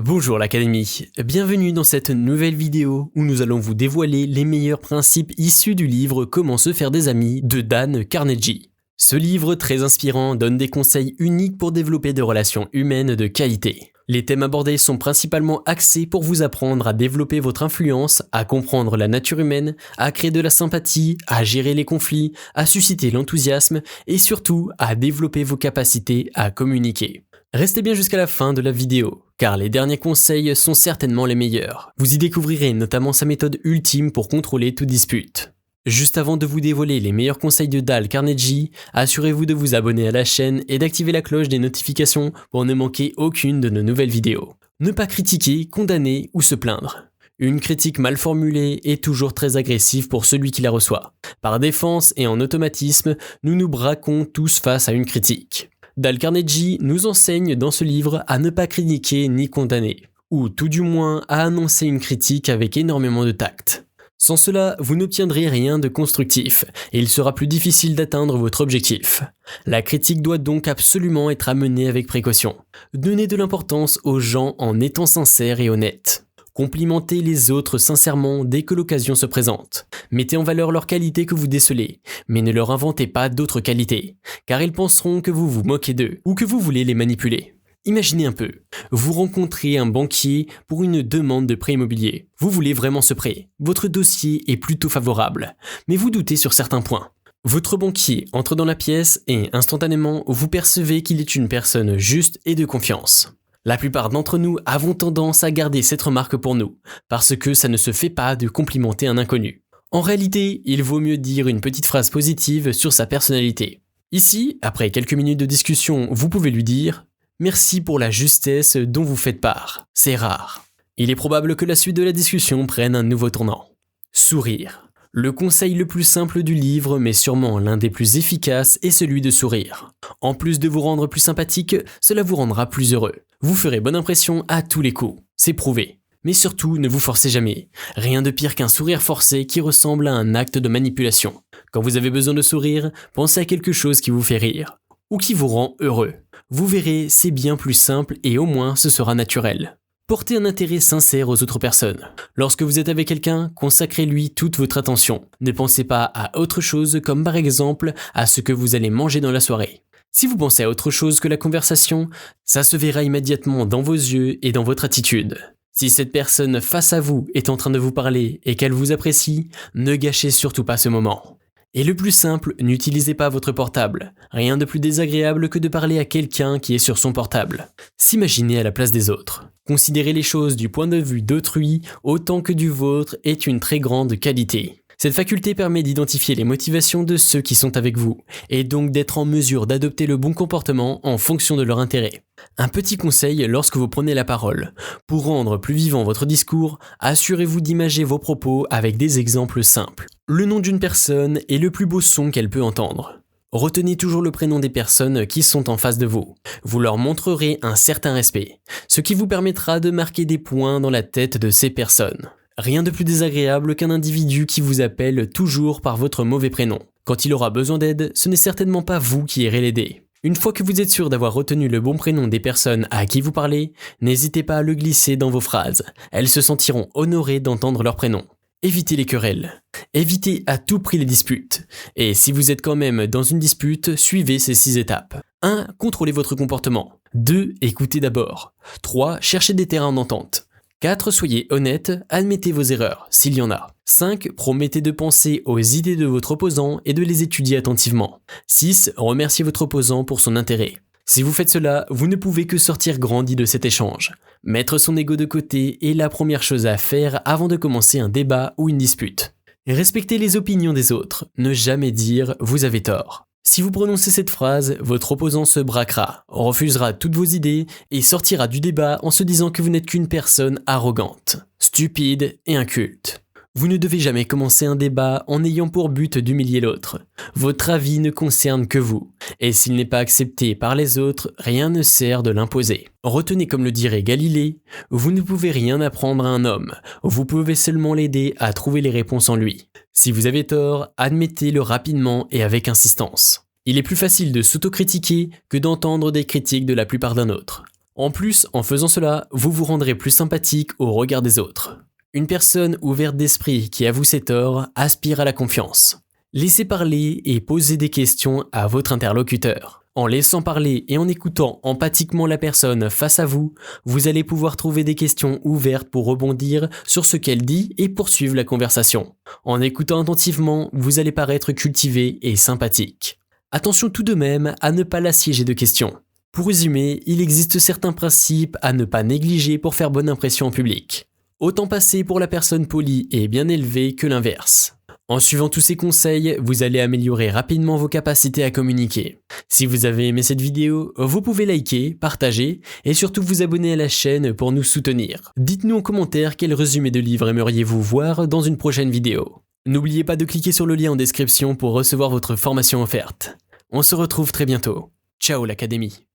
Bonjour l'Académie, bienvenue dans cette nouvelle vidéo où nous allons vous dévoiler les meilleurs principes issus du livre Comment se faire des amis de Dan Carnegie. Ce livre très inspirant donne des conseils uniques pour développer des relations humaines de qualité. Les thèmes abordés sont principalement axés pour vous apprendre à développer votre influence, à comprendre la nature humaine, à créer de la sympathie, à gérer les conflits, à susciter l'enthousiasme et surtout à développer vos capacités à communiquer. Restez bien jusqu'à la fin de la vidéo, car les derniers conseils sont certainement les meilleurs. Vous y découvrirez notamment sa méthode ultime pour contrôler toute dispute. Juste avant de vous dévoiler les meilleurs conseils de Dale Carnegie, assurez-vous de vous abonner à la chaîne et d'activer la cloche des notifications pour ne manquer aucune de nos nouvelles vidéos. Ne pas critiquer, condamner ou se plaindre. Une critique mal formulée est toujours très agressive pour celui qui la reçoit. Par défense et en automatisme, nous nous braquons tous face à une critique. Dale Carnegie nous enseigne dans ce livre à ne pas critiquer ni condamner, ou tout du moins à annoncer une critique avec énormément de tact. Sans cela, vous n'obtiendrez rien de constructif, et il sera plus difficile d'atteindre votre objectif. La critique doit donc absolument être amenée avec précaution. Donnez de l'importance aux gens en étant sincères et honnêtes. Complimentez les autres sincèrement dès que l'occasion se présente. Mettez en valeur leurs qualités que vous décelez, mais ne leur inventez pas d'autres qualités, car ils penseront que vous vous moquez d'eux ou que vous voulez les manipuler. Imaginez un peu, vous rencontrez un banquier pour une demande de prêt immobilier. Vous voulez vraiment ce prêt, votre dossier est plutôt favorable, mais vous doutez sur certains points. Votre banquier entre dans la pièce et instantanément vous percevez qu'il est une personne juste et de confiance. La plupart d'entre nous avons tendance à garder cette remarque pour nous, parce que ça ne se fait pas de complimenter un inconnu. En réalité, il vaut mieux dire une petite phrase positive sur sa personnalité. Ici, après quelques minutes de discussion, vous pouvez lui dire « Merci pour la justesse dont vous faites part, c'est rare ». Il est probable que la suite de la discussion prenne un nouveau tournant. Sourire. Le conseil le plus simple du livre, mais sûrement l'un des plus efficaces, est celui de sourire. En plus de vous rendre plus sympathique, cela vous rendra plus heureux. Vous ferez bonne impression à tous les coups, c'est prouvé. Mais surtout, ne vous forcez jamais. Rien de pire qu'un sourire forcé qui ressemble à un acte de manipulation. Quand vous avez besoin de sourire, pensez à quelque chose qui vous fait rire, ou qui vous rend heureux. Vous verrez, c'est bien plus simple et au moins ce sera naturel. Portez un intérêt sincère aux autres personnes. Lorsque vous êtes avec quelqu'un, consacrez-lui toute votre attention. Ne pensez pas à autre chose comme par exemple à ce que vous allez manger dans la soirée. Si vous pensez à autre chose que la conversation, ça se verra immédiatement dans vos yeux et dans votre attitude. Si cette personne face à vous est en train de vous parler et qu'elle vous apprécie, ne gâchez surtout pas ce moment. Et le plus simple, n'utilisez pas votre portable. Rien de plus désagréable que de parler à quelqu'un qui est sur son portable. S'imaginer à la place des autres. Considérer les choses du point de vue d'autrui autant que du vôtre est une très grande qualité. Cette faculté permet d'identifier les motivations de ceux qui sont avec vous, et donc d'être en mesure d'adopter le bon comportement en fonction de leur intérêt. Un petit conseil lorsque vous prenez la parole. Pour rendre plus vivant votre discours, assurez-vous d'imager vos propos avec des exemples simples. Le nom d'une personne est le plus beau son qu'elle peut entendre. Retenez toujours le prénom des personnes qui sont en face de vous. Vous leur montrerez un certain respect, ce qui vous permettra de marquer des points dans la tête de ces personnes. Rien de plus désagréable qu'un individu qui vous appelle toujours par votre mauvais prénom. Quand il aura besoin d'aide, ce n'est certainement pas vous qui irez l'aider. Une fois que vous êtes sûr d'avoir retenu le bon prénom des personnes à qui vous parlez, n'hésitez pas à le glisser dans vos phrases. Elles se sentiront honorées d'entendre leur prénom. Évitez les querelles. Évitez à tout prix les disputes. Et si vous êtes quand même dans une dispute, suivez ces 6 étapes. 1. Contrôlez votre comportement. 2. Écoutez d'abord. 3. Cherchez des terrains d'entente. 4. Soyez honnête, admettez vos erreurs, s'il y en a. 5. Promettez de penser aux idées de votre opposant et de les étudier attentivement. 6. Remerciez votre opposant pour son intérêt. Si vous faites cela, vous ne pouvez que sortir grandi de cet échange. Mettre son ego de côté est la première chose à faire avant de commencer un débat ou une dispute. Respectez les opinions des autres, ne jamais dire « vous avez tort ». Si vous prononcez cette phrase, votre opposant se braquera, refusera toutes vos idées et sortira du débat en se disant que vous n'êtes qu'une personne arrogante, stupide et inculte. Vous ne devez jamais commencer un débat en ayant pour but d'humilier l'autre. Votre avis ne concerne que vous, et s'il n'est pas accepté par les autres, rien ne sert de l'imposer. Retenez comme le dirait Galilée, vous ne pouvez rien apprendre à un homme, vous pouvez seulement l'aider à trouver les réponses en lui. Si vous avez tort, admettez-le rapidement et avec insistance. Il est plus facile de s'autocritiquer que d'entendre des critiques de la plupart d'un autre. En plus, en faisant cela, vous vous rendrez plus sympathique au regard des autres. Une personne ouverte d'esprit qui avoue ses torts aspire à la confiance. Laissez parler et posez des questions à votre interlocuteur. En laissant parler et en écoutant empathiquement la personne face à vous, vous allez pouvoir trouver des questions ouvertes pour rebondir sur ce qu'elle dit et poursuivre la conversation. En écoutant attentivement, vous allez paraître cultivé et sympathique. Attention tout de même à ne pas l'assiéger de questions. Pour résumer, il existe certains principes à ne pas négliger pour faire bonne impression en public. Autant passer pour la personne polie et bien élevée que l'inverse. En suivant tous ces conseils, vous allez améliorer rapidement vos capacités à communiquer. Si vous avez aimé cette vidéo, vous pouvez liker, partager et surtout vous abonner à la chaîne pour nous soutenir. Dites-nous en commentaire quel résumé de livre aimeriez-vous voir dans une prochaine vidéo. N'oubliez pas de cliquer sur le lien en description pour recevoir votre formation offerte. On se retrouve très bientôt. Ciao l'Académie.